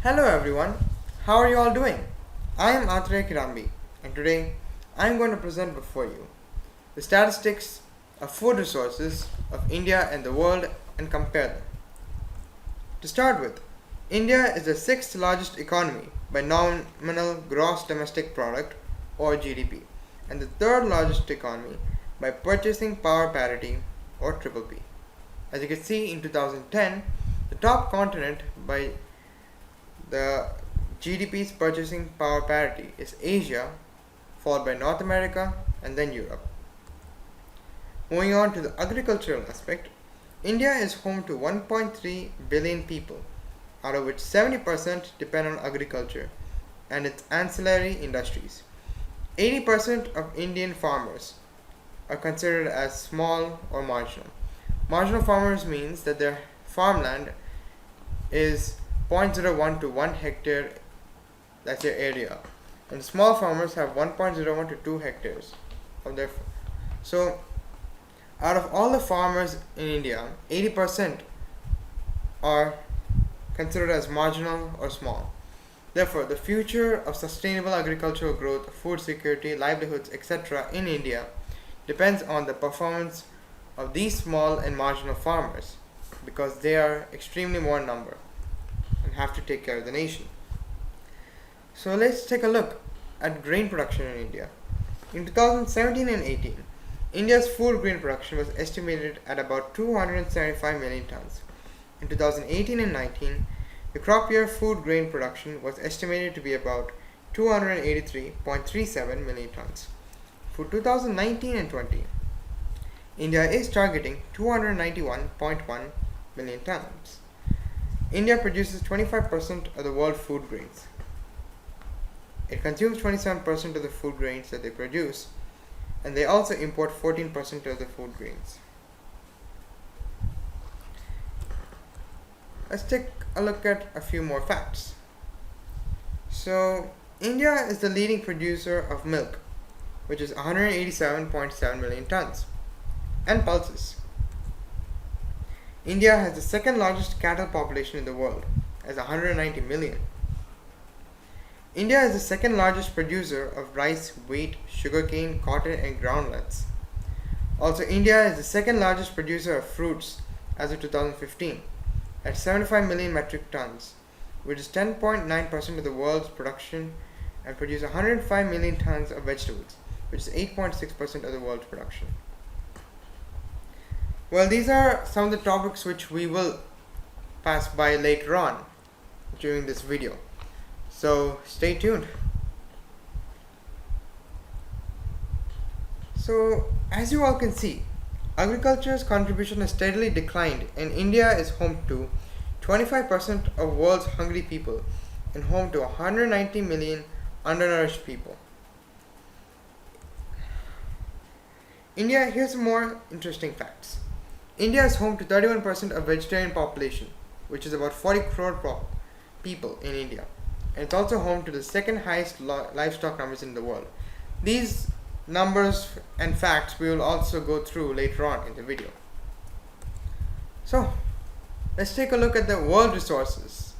Hello everyone, how are you all doing? I am Atre Kirambi and today I am going to present before you the statistics of food resources of India and the world and compare them. To start with, India is the sixth largest economy by nominal gross domestic product or GDP and the third largest economy by purchasing power parity or triple P. As you can see in 2010, the top continent by the GDP's purchasing power parity is Asia, followed by North America and then Europe. Moving on to the agricultural aspect, India is home to 1.3 billion people, out of which 70% depend on agriculture and its ancillary industries. 80% of Indian farmers are considered as small or marginal. Marginal farmers means that their farmland is 0.01 to 1 hectare, that's their area, and small farmers have 1.01 to 2 hectares of their. So out of all the farmers in India, 80% are considered as marginal or small. Therefore, the future of sustainable agricultural growth, food security, livelihoods, etc. in India depends on the performance of these small and marginal farmers because they are extremely more in number and have to take care of the nation. So let's take a look at grain production in India. In 2017 and 18, India's food grain production was estimated at about 275 million tons. In 2018 and 19, the crop year food grain production was estimated to be about 283.37 million tons. For 2019 and 20, India is targeting 291.1 million tons. India produces 25% of the world food grains. It consumes 27% of the food grains that they produce, and they also import 14% of the food grains. Let's take a look at a few more facts. So, India is the leading producer of milk, which is 187.7 million tons, and pulses. India has the second largest cattle population in the world, as 190 million. India is the second largest producer of rice, wheat, sugarcane, cotton, and groundnuts. Also, India is the second largest producer of fruits as of 2015, at 75 million metric tons, which is 10.9% of the world's production, and produces 105 million tons of vegetables, which is 8.6% of the world's production. Well, these are some of the topics which we will pass by later on during this video. So stay tuned. So as you all can see, agriculture's contribution has steadily declined and India is home to 25% of world's hungry people and home to 190 million undernourished people. Here's some more interesting facts. India is home to 31% of vegetarian population, which is about 40 crore people in India. And it's also home to the second highest livestock numbers in the world. These numbers and facts we will also go through later on in the video. So, let's take a look at the world resources.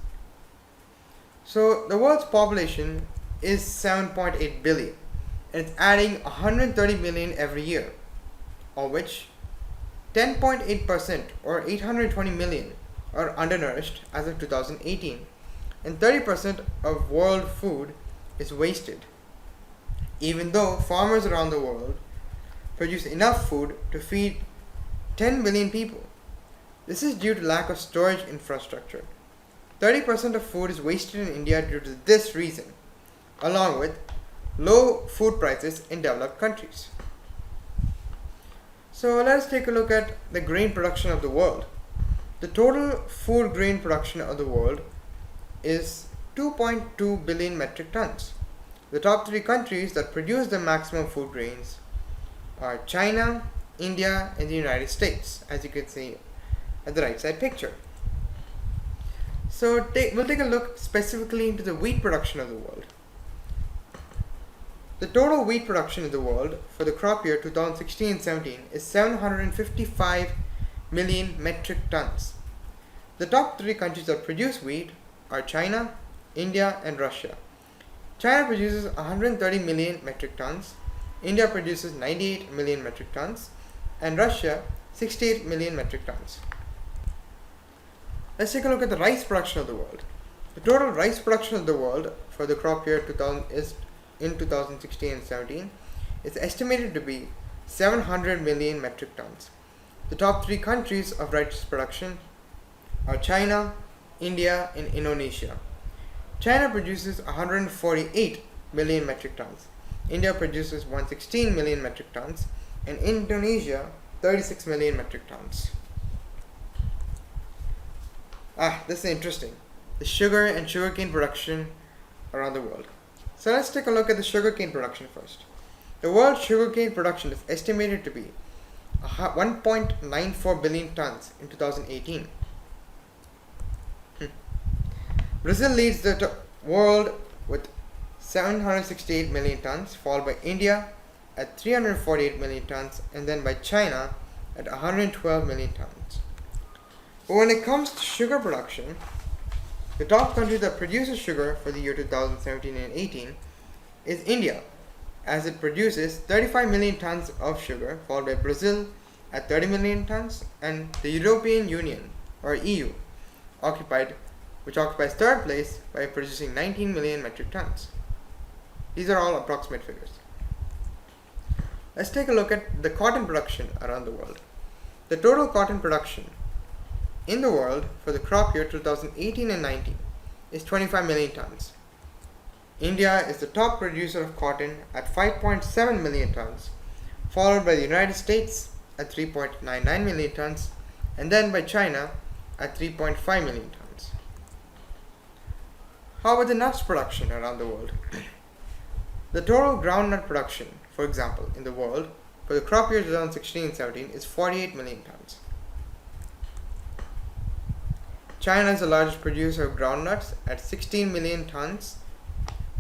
So, the world's population is 7.8 billion and it's adding 130 million every year, of which 10.8% or 820 million are undernourished as of 2018, and 30% of world food is wasted, even though farmers around the world produce enough food to feed 10 billion people. This is due to lack of storage infrastructure. 30% of food is wasted in India due to this reason, along with low food prices in developed countries. So let us take a look at the grain production of the world. The total food grain production of the world is 2.2 billion metric tons. The top three countries that produce the maximum food grains are China, India, and the United States, as you can see at the right side picture. So we'll take a look specifically into the wheat production of the world. The total wheat production in the world for the crop year 2016-17 is 755 million metric tons. The top three countries that produce wheat are China, India, and Russia. China produces 130 million metric tons, India produces 98 million metric tons, and Russia 68 million metric tons. Let's take a look at the rice production of the world. The total rice production of the world for the crop year 2000 is in 2016 and 17 is estimated to be 700 million metric tons. The top three countries of rice production are China, India, and Indonesia. China produces 148 million metric tons. India produces 116 million metric tons, and Indonesia 36 million metric tons. This is interesting. The sugar and sugarcane production around the world. So let's take a look at the sugarcane production first. The world sugarcane production is estimated to be 1.94 billion tons in 2018. Brazil leads the world with 768 million tons, followed by India at 348 million tons, and then by China at 112 million tons. But when it comes to sugar production, the top country that produces sugar for the year 2017 and 18 is India, as it produces 35 million tons of sugar, followed by Brazil at 30 million tons, and the European Union, or EU, which occupies third place by producing 19 million metric tons. These are all approximate figures. Let's take a look at the cotton production around the world. The total cotton production in the world for the crop year 2018 and 19 is 25 million tons. India is the top producer of cotton at 5.7 million tons, followed by the United States at 3.99 million tons, and then by China at 3.5 million tons. How about the nuts production around the world? The total groundnut production, for example, in the world for the crop year 2016 and 17 is 48 million tons. China is the largest producer of groundnuts at 16 million tons,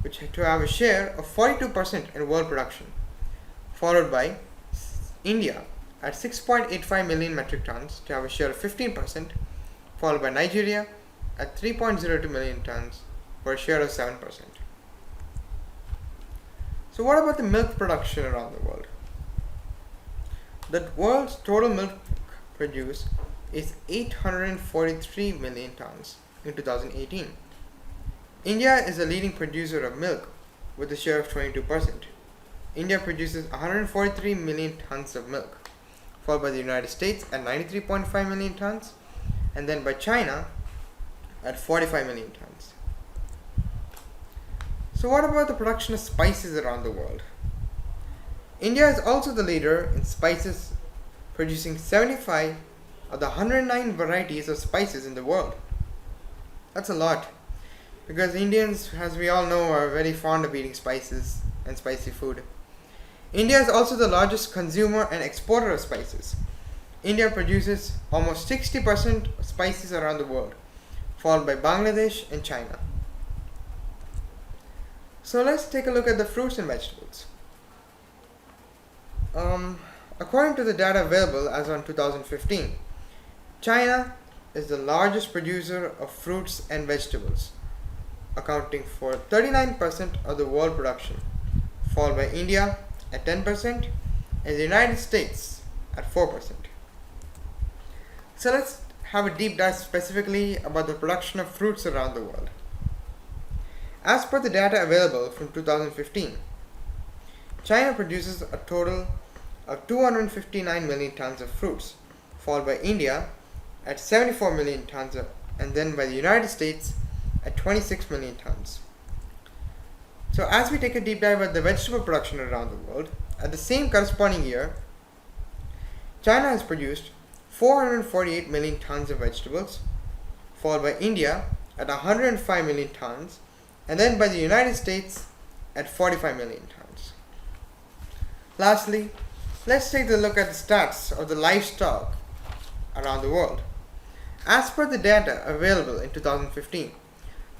which to have a share of 42% in world production, followed by India at 6.85 million metric tons to have a share of 15%, followed by Nigeria at 3.02 million tons for a share of 7%. So what about the milk production around the world? The world's total milk produced is 843 million tons in 2018. India is the leading producer of milk with a share of 22%. India produces 143 million tons of milk, followed by the United States at 93.5 million tons, and then by China at 45 million tons. So what about the production of spices around the world? India is also the leader in spices, producing 75 of the 109 varieties of spices in the world. That's a lot, because Indians, as we all know, are very fond of eating spices and spicy food. India is also the largest consumer and exporter of spices. India produces almost 60% of spices around the world, followed by Bangladesh and China. So let's take a look at the fruits and vegetables. According to the data available as on 2015, China is the largest producer of fruits and vegetables, accounting for 39% of the world production, followed by India at 10% and the United States at 4%. So let's have a deep dive specifically about the production of fruits around the world. As per the data available from 2015, China produces a total of 259 million tons of fruits, followed by India at 74 million tons, and then by the United States at 26 million tons. So as we take a deep dive at the vegetable production around the world, at the same corresponding year, China has produced 448 million tons of vegetables, followed by India at 105 million tons, and then by the United States at 45 million tons. Lastly, let's take a look at the stats of the livestock around the world. As per the data available in 2015,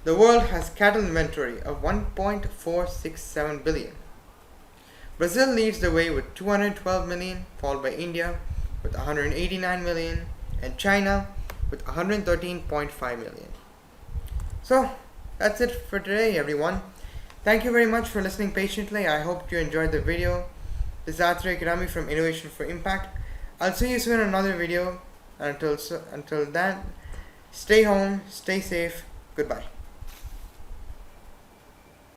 the world has cattle inventory of 1.467 billion. Brazil leads the way with 212 million, followed by India with 189 million, and China with 113.5 million. So, that's it for today, everyone. Thank you very much for listening patiently. I hope you enjoyed the video. This is Athray Kirami from Innovation for Impact. I'll see you soon in another video. Until then, stay home, stay safe. Goodbye.